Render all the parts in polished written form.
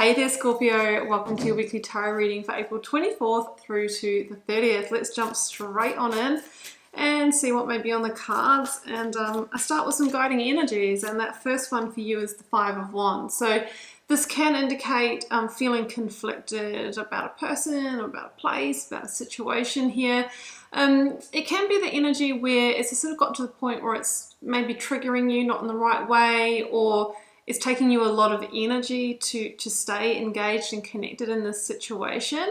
Hey there Scorpio, welcome to your weekly tarot reading for April 24th through to the 30th. Let's jump straight on in and see what may be on the cards. And I start with some guiding energies, and that first one for you is the Five of Wands. So this can indicate feeling conflicted about a person, or about a place, about a situation here. It can be the energy where it's sort of got to the point where it's maybe triggering you not in the right way, or it's taking you a lot of energy to stay engaged and connected in this situation.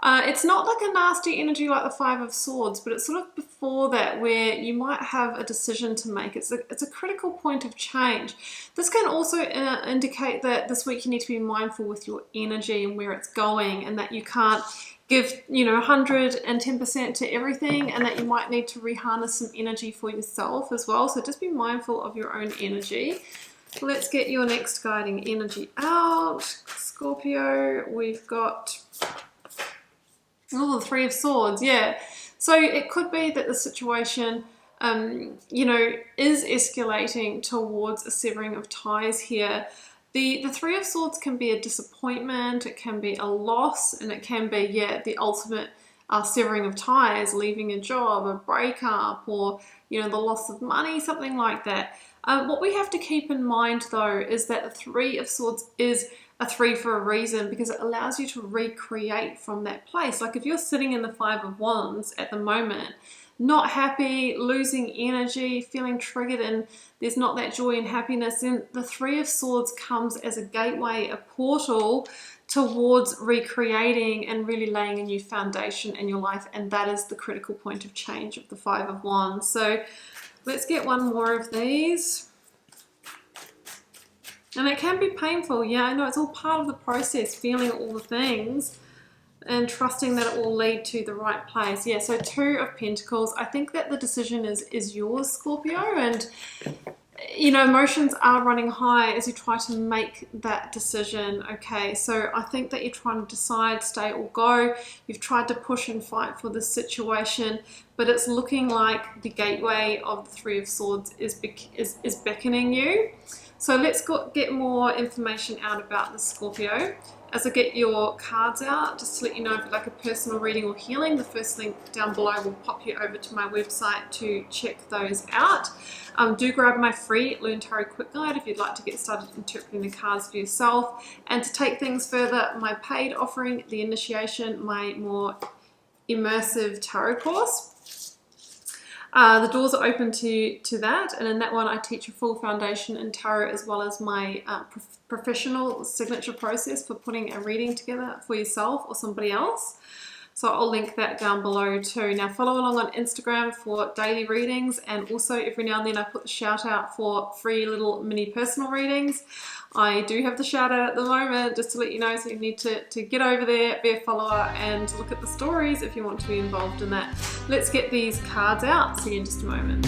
It's not like a nasty energy like the Five of Swords, but it's sort of before that where you might have a decision to make. It's a critical point of change. This can also indicate that this week you need to be mindful with your energy and where it's going, and that you can't give 110% to everything, and that you might need to reharness some energy for yourself as well. So just be mindful of your own energy. Let's get your next guiding energy out, Scorpio. We've got the Three of Swords, yeah. So it could be that the situation, is escalating towards a severing of ties here. The Three of Swords can be a disappointment, it can be a loss, and it can be, the ultimate severing of ties, leaving a job, a breakup, or, the loss of money, something like that. What we have to keep in mind, though, is that the Three of Swords is a three for a reason, because it allows you to recreate from that place. Like if you're sitting in the Five of Wands at the moment, not happy, losing energy, feeling triggered, and there's not that joy and happiness, then the Three of Swords comes as a gateway, a portal towards recreating and really laying a new foundation in your life. And that is the critical point of change of the Five of Wands. So let's get one more of these. And it can be painful. Yeah, I know, it's all part of the process, feeling all the things and trusting that it will lead to the right place. Yeah, so Two of Pentacles. I think that the decision is yours, Scorpio, and emotions are running high as you try to make that decision. Okay, so I think that you're trying to decide, stay or go. You've tried to push and fight for this situation, but it's looking like the gateway of the Three of Swords is beckoning you. So let's get more information out about this, Scorpio. As I get your cards out, just to let you know if you'd like a personal reading or healing, the first link down below will pop you over to my website to check those out. Do grab my free Learn Tarot Quick Guide if you'd like to get started interpreting the cards for yourself. And to take things further, my paid offering, The Initiation, my more immersive tarot course. The doors are open to that, and in that one I teach a full foundation in tarot, as well as my professional signature process for putting a reading together for yourself or somebody else. So I'll link that down below too. Now follow along on Instagram for daily readings, and also every now and then I put the shout out for free little mini personal readings. I do have the shout out at the moment, just to let you know, so you need to get over there, be a follower, and look at the stories if you want to be involved in that. Let's get these cards out. See you in just a moment.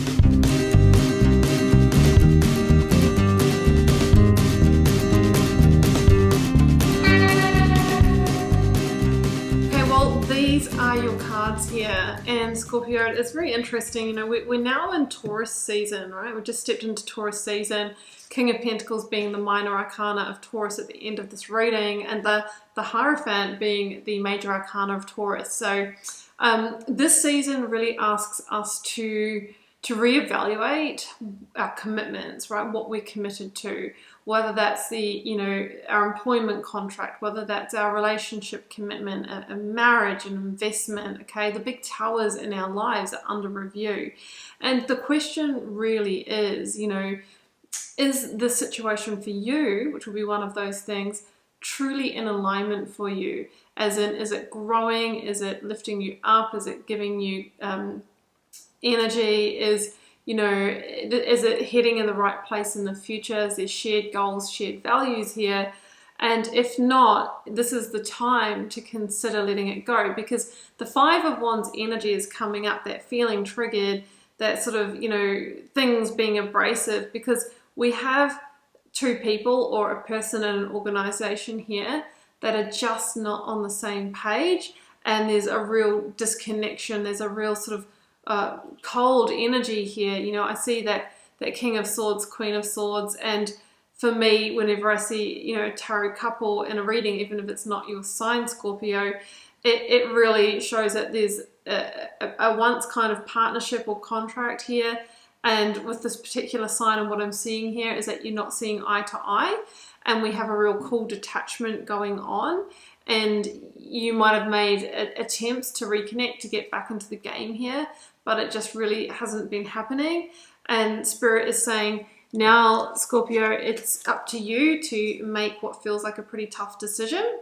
These are your cards here, and Scorpio, it's very interesting. We're now in Taurus season, right? We've just stepped into Taurus season. King of Pentacles being the minor arcana of Taurus at the end of this reading, and the Hierophant being the major arcana of Taurus. So this season really asks us to reevaluate our commitments, right? What we're committed to, whether that's our employment contract, whether that's our relationship commitment, a marriage, an investment. Okay, the big towers in our lives are under review, and the question really is, is the situation for you, which will be one of those things, truly in alignment for you? As in, is it growing? Is it lifting you up? Is it giving you energy? Is it heading in the right place in the future? Is there shared goals, shared values here? And if not, this is the time to consider letting it go, because the Five of Wands energy is coming up, that feeling triggered, that sort of, things being abrasive, because we have two people or a person in an organization here that are just not on the same page, and there's a real disconnection, there's a real sort of cold energy here. I see that King of Swords, Queen of Swords, and for me, whenever I see, you know, a tarot couple in a reading, even if it's not your sign, Scorpio, it really shows that there's a once kind of partnership or contract here. And with this particular sign, and what I'm seeing here is that you're not seeing eye to eye, and we have a real cool detachment going on. And you might have made attempts to reconnect, to get back into the game here, but it just really hasn't been happening. And Spirit is saying, now, Scorpio, it's up to you to make what feels like a pretty tough decision.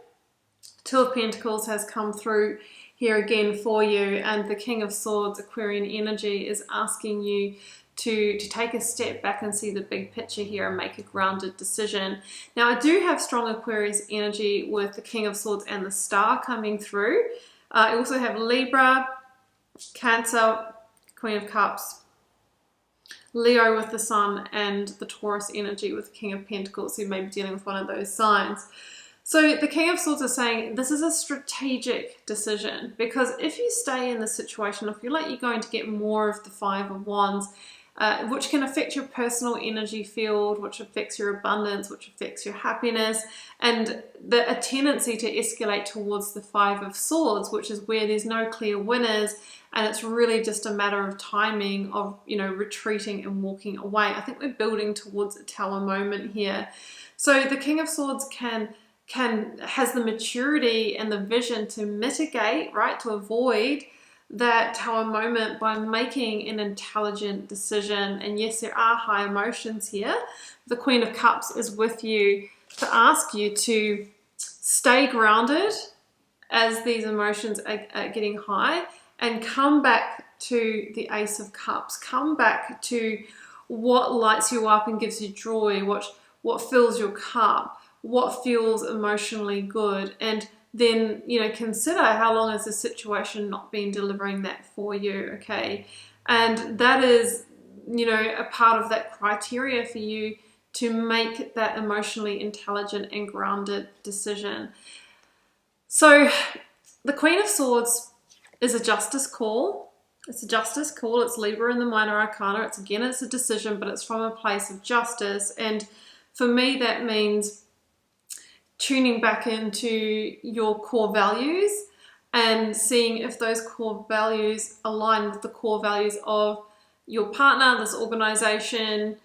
Two of Pentacles has come through here again for you, and the King of Swords, Aquarian energy, is asking you to take a step back and see the big picture here and make a grounded decision. Now, I do have strong Aquarius energy with the King of Swords and the Star coming through. I also have Libra, Cancer, Queen of Cups, Leo with the Sun, and the Taurus energy with the King of Pentacles, who may be dealing with one of those signs. So the King of Swords is saying this is a strategic decision, because if you stay in this situation, I feel like you're going to get more of the Five of Wands, which can affect your personal energy field, which affects your abundance, which affects your happiness, and a tendency to escalate towards the Five of Swords, which is where there's no clear winners, and it's really just a matter of timing of, you know, retreating and walking away. I think we're building towards a Tower moment here. So the King of Swords has the maturity and the vision to mitigate, right, to avoid that Tower moment by making an intelligent decision. And yes, there are high emotions here. The Queen of Cups is with you to ask you to stay grounded as these emotions are getting high, and come back to the Ace of Cups. Come back to what lights you up and gives you joy, what fills your cup, what feels emotionally good, and then, you know, consider how long has the situation not been delivering that for you, okay? And that is, you know, a part of that criteria for you to make that emotionally intelligent and grounded decision. So the Queen of Swords is a justice call. It's a justice call. It's Libra in the minor arcana. It's a decision, but it's from a place of justice. And for me, that means tuning back into your core values and seeing if those core values align with the core values of your partner, this organization,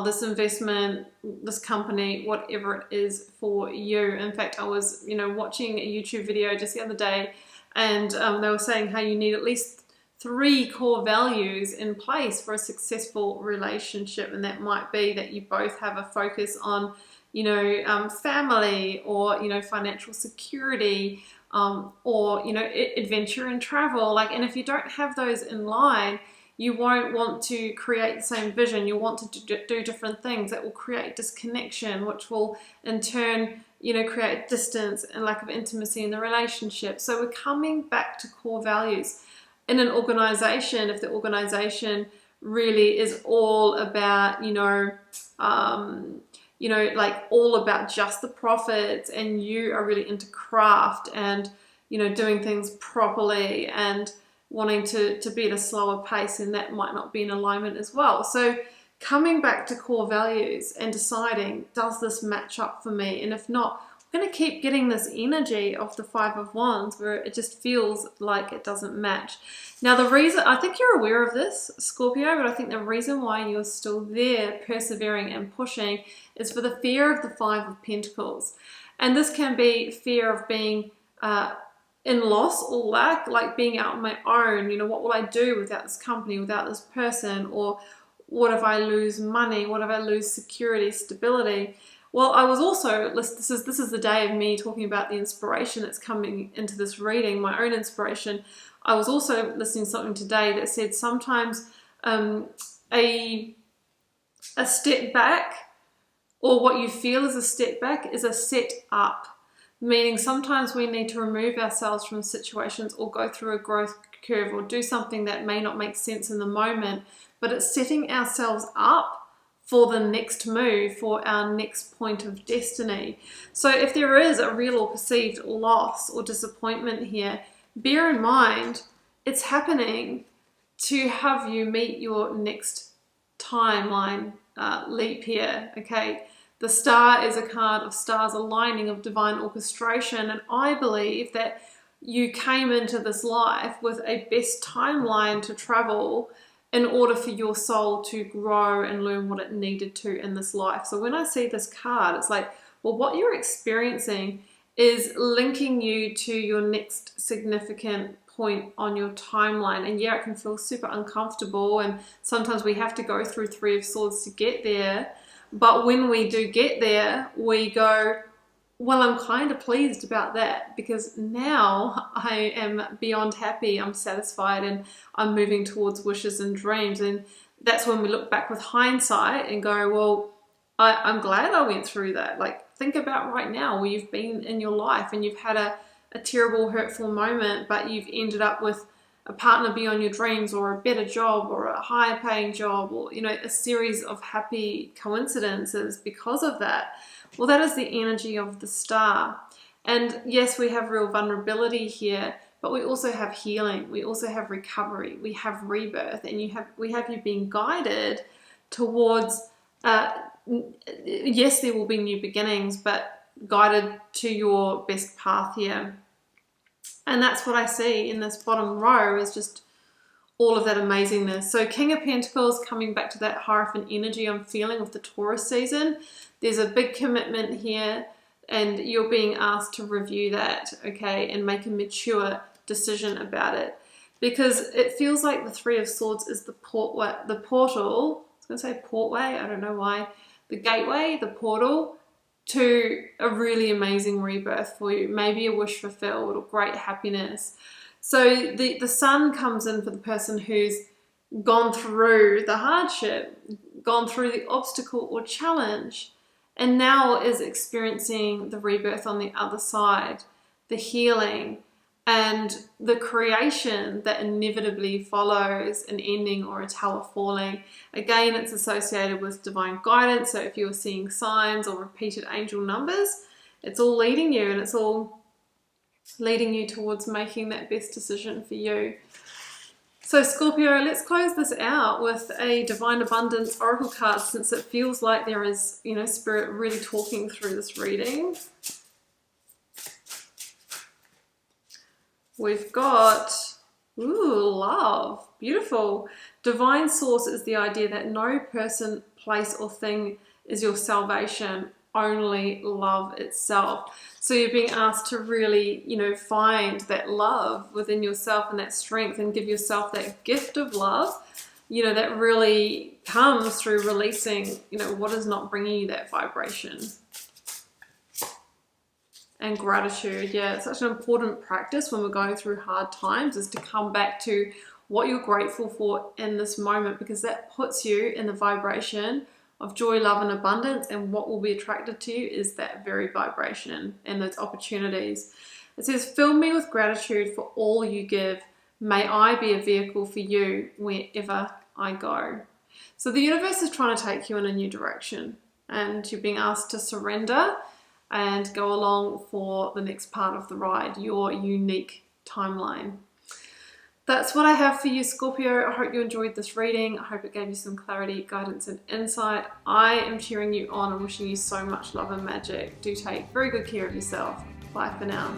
this investment, this company, whatever it is for you. In fact, I was, you know, watching a YouTube video just the other day, and they were saying how you need at least 3 core values in place for a successful relationship. And that might be that you both have a focus on, you know, family, or, you know, financial security, or, you know, adventure and travel. Like, and if you don't have those in line, you won't want to create the same vision. You'll want to do different things that will create disconnection, which will in turn, you know, create distance and lack of intimacy in the relationship. So we're coming back to core values. In an organization, if the organization really is all about, like all about just the profits, and you are really into craft and, you know, doing things properly and wanting to be at a slower pace, and that might not be in alignment as well. So coming back to core values and deciding, does this match up for me? And if not, I'm going to keep getting this energy of the Five of Wands where it just feels like it doesn't match. Now, the reason, I think you're aware of this, Scorpio, but I think the reason why you're still there, persevering and pushing, is for the fear of the Five of Pentacles. And this can be fear of being in loss or lack, like being out on my own. You know, what will I do without this company, without this person? Or what if I lose money? What if I lose security, stability? Well, I was also, this is the day of me talking about the inspiration that's coming into this reading, my own inspiration. I was also listening to something today that said sometimes a step back, or what you feel is a step back, is a set up. Meaning sometimes we need to remove ourselves from situations, or go through a growth curve, or do something that may not make sense in the moment, but it's setting ourselves up for the next move, for our next point of destiny. So if there is a real or perceived loss or disappointment here, bear in mind it's happening to have you meet your next timeline leap here, okay? The Star is a card of stars aligning, of divine orchestration, and I believe that you came into this life with a best timeline to travel in order for your soul to grow and learn what it needed to in this life. So when I see this card, it's like, well, what you're experiencing is linking you to your next significant point on your timeline. And yeah, it can feel super uncomfortable, and sometimes we have to go through Three of Swords to get there. But when we do get there, we go, well, I'm kind of pleased about that, because now I am beyond happy, I'm satisfied, and I'm moving towards wishes and dreams. And that's when we look back with hindsight and go, well, I'm glad I went through that. Like, think about right now where you've been in your life and you've had a terrible, hurtful moment, but you've ended up with a partner beyond your dreams, or a better job, or a higher paying job, or, you know, a series of happy coincidences because of that. Well, that is the energy of the Star. And yes, we have real vulnerability here, but we also have healing. We also have recovery. We have rebirth, and we have you being guided towards, yes, there will be new beginnings, but guided to your best path here. And that's what I see in this bottom row, is just all of that amazingness. So King of Pentacles, coming back to that Hierophant energy I'm feeling with the Taurus season. There's a big commitment here, and you're being asked to review that, okay, and make a mature decision about it. Because it feels like the Three of Swords is the portal, I was going to say portway, I don't know why, the gateway, the portal to a really amazing rebirth for you, maybe a wish fulfilled or great happiness. So the Sun comes in for the person who's gone through the hardship, gone through the obstacle or challenge, and now is experiencing the rebirth on the other side, the healing, and the creation that inevitably follows an ending or a tower falling. Again, it's associated with divine guidance. So if you're seeing signs or repeated angel numbers, it's all leading you, and it's all leading you towards making that best decision for you. So Scorpio, let's close this out with a Divine Abundance Oracle card, since it feels like there is, you know, Spirit really talking through this reading. We've got, ooh, love, beautiful. Divine source is the idea that no person, place, or thing is your salvation, only love itself. So you're being asked to really, you know, find that love within yourself and that strength, and give yourself that gift of love, you know, that really comes through releasing, you know, what is not bringing you that vibration. And gratitude, yeah, it's such an important practice when we're going through hard times, is to come back to what you're grateful for in this moment, because that puts you in the vibration of joy, love, and abundance, and what will be attracted to you is that very vibration and those opportunities. It says, fill me with gratitude for all you give. May I be a vehicle for you wherever I go. So the universe is trying to take you in a new direction, and you're being asked to surrender and go along for the next part of the ride, your unique timeline. That's what I have for you, Scorpio. I hope you enjoyed this reading. I hope it gave you some clarity, guidance, and insight. I am cheering you on and wishing you so much love and magic. Do take very good care of yourself. Bye for now.